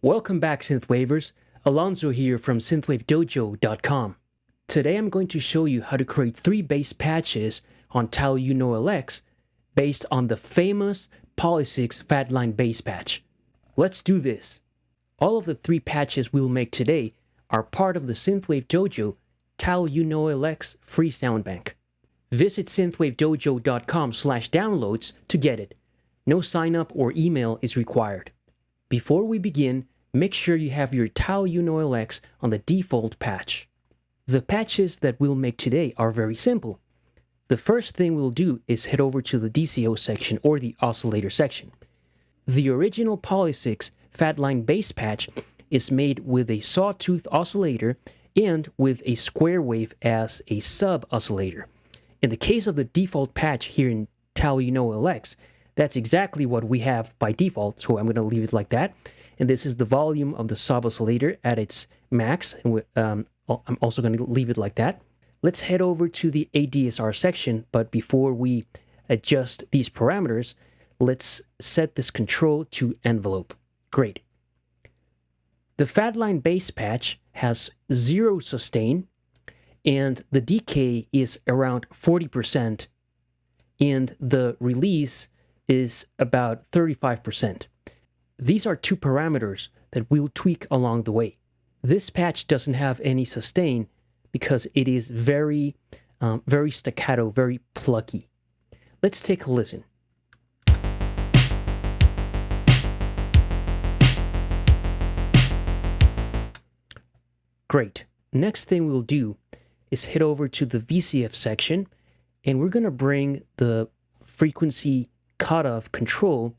Welcome back, Synthwavers. Alonso here from synthwavedojo.com. Today I'm going to show you how to create 3 bass patches on TAL U NO LX based on the famous Poly6 Fatline bass patch. Let's do this. All of the 3 patches we'll make today are part of the Synthwave Dojo TAL U NO LX free sound bank. Visit synthwavedojo.com/downloads to get it. No sign up or email is required. Before we begin, make sure you have your TAL U NO LX on the default patch. The patches that we'll make today are very simple. The first thing we'll do is head over to the DCO section or the oscillator section. The original Poly6 Fatline bass patch is made with a sawtooth oscillator and with a square wave as a sub-oscillator. In the case of the default patch here in TAL U NO LX, that's exactly what we have by default, so I'm going to leave it like that. And this is the volume of the sub-oscillator at its max, and I'm also going to leave it like that. Let's head over to the ADSR section, but before we adjust these parameters, let's set this control to envelope. Great. The Fatline bass patch has 0 sustain, and the decay is around 40%, and the release is about 35%. These are 2 parameters that we'll tweak along the way. This patch doesn't have any sustain because it is very staccato, very plucky. Let's take a listen. Great. Next thing we'll do is head over to the VCF section, and we're going to bring the frequency cutoff control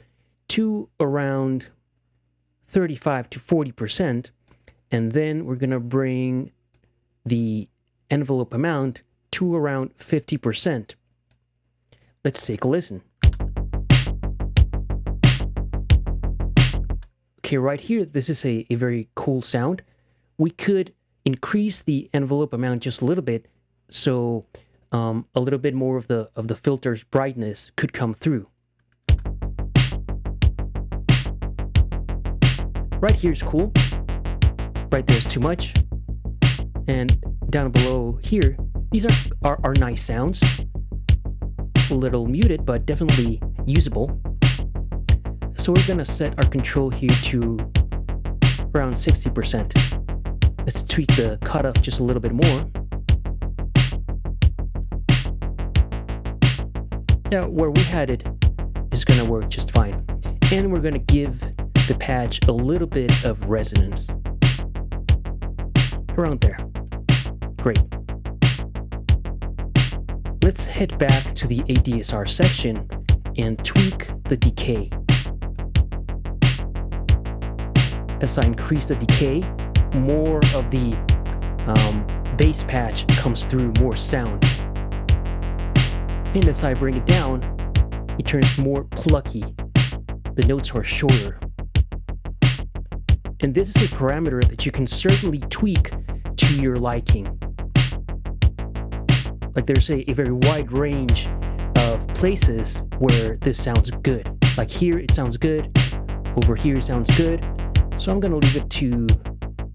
to around 35 to 40%, and then we're going to bring the envelope amount to around 50%. Let's take a listen. Okay, right here, this is a very cool sound. We could increase the envelope amount just a little bit, so a little bit more of the filter's brightness could come through. Right here is cool. Right there is too much. And down below here, these are nice sounds. A little muted, but definitely usable. So we're gonna set our control here to around 60%. Let's tweak the cutoff just a little bit more. Yeah, where we had it is gonna work just fine. And we're gonna give the patch a little bit of resonance. Around there. Great. Let's head back to the ADSR section and tweak the decay. As I increase the decay, more of the bass patch comes through, more sound. And as I bring it down, it turns more plucky. The notes are shorter. And this is a parameter that you can certainly tweak to your liking. Like there's a very wide range of places where this sounds good. Like here it sounds good, over here it sounds good. So I'm gonna leave it to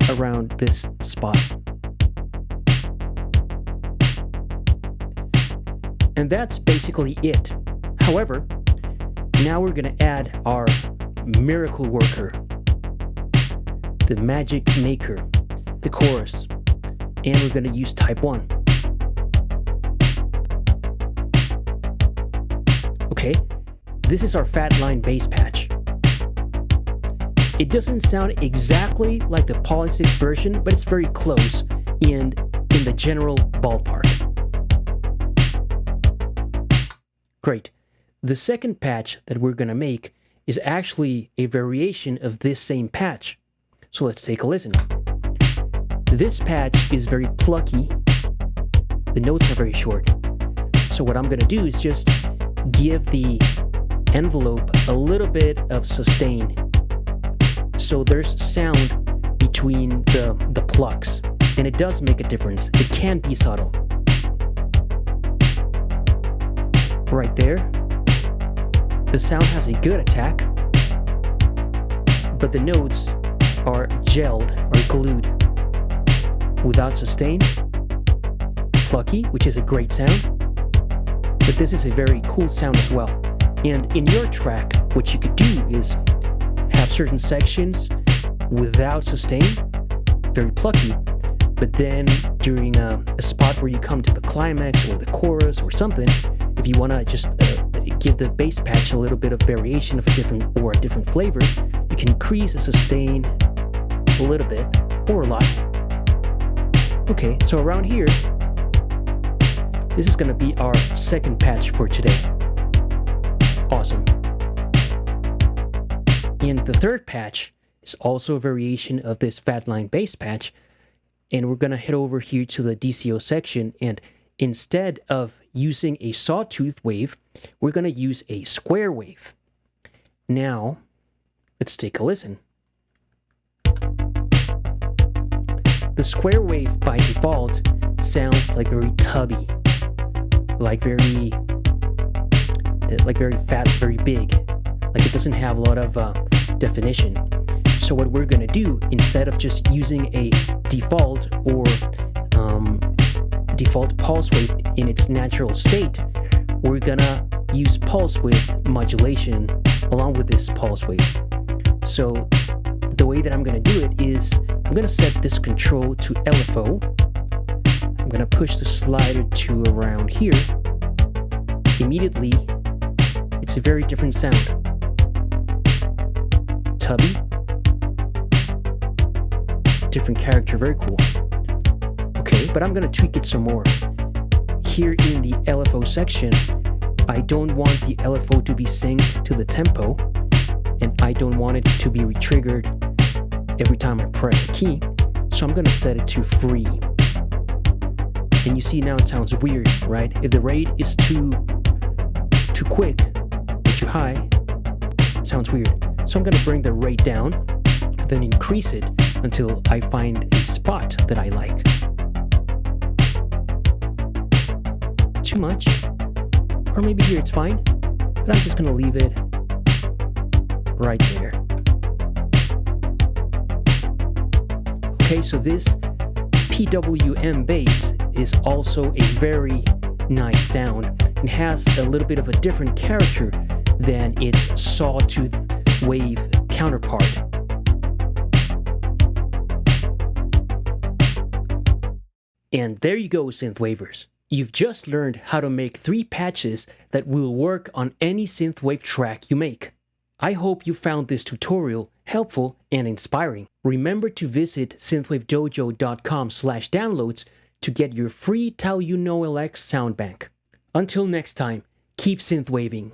around this spot. And that's basically it. However, now we're gonna add our miracle worker, the magic maker, the chorus, and we're going to use type 1. Okay, this is our Fatline bass patch. It doesn't sound exactly like the Poly6 version, but it's very close and in the general ballpark. Great. The second patch that we're going to make is actually a variation of this same patch. So let's take a listen. This patch is very plucky. The notes are very short. So what I'm going to do is just give the envelope a little bit of sustain. So there's sound between the plucks. And it does make a difference. It can be subtle. Right there. The sound has a good attack. But the notes are gelled or glued. Without sustain, plucky, which is a great sound, but this is a very cool sound as well. And in your track, what you could do is have certain sections without sustain, very plucky, but then during a spot where you come to the climax or the chorus or something, if you want to just give the bass patch a little bit of variation of a different flavor, you can increase the sustain a little bit or a lot. Okay, so around here, this is going to be our second patch for today. Awesome. And the third patch is also a variation of this fat line bass patch. And we're going to head over here to the DCO section. And instead of using a sawtooth wave, we're going to use a square wave. Now, let's take a listen. The square wave by default sounds like very tubby, like very fat, very big, like it doesn't have a lot of definition. So what we're gonna do, instead of just using a default or default pulse wave in its natural state, we're gonna use pulse width modulation along with this pulse wave. So the way that I'm gonna do it is I'm gonna set this control to LFO. I'm gonna push the slider to around here. Immediately, it's a very different sound. Tubby, different character, very cool. Okay, but I'm gonna tweak it some more. Here in the LFO section, I don't want the LFO to be synced to the tempo, and I don't want it to be retriggered every time I press a key, so I'm gonna set it to free. And you see now it sounds weird, right? If the rate is too quick or too high, it sounds weird. So I'm gonna bring the rate down and then increase it until I find a spot that I like. Too much, or maybe here it's fine, but I'm just gonna leave it right there. Okay, so this PWM bass is also a very nice sound and has a little bit of a different character than its sawtooth wave counterpart. And there you go, synthwavers. You've just learned how to make 3 patches that will work on any synthwave track you make. I hope you found this tutorial helpful and inspiring. Remember to visit synthwavedojo.com/downloads to get your free TAL U NO LX sound bank. Until next time, keep synthwaving.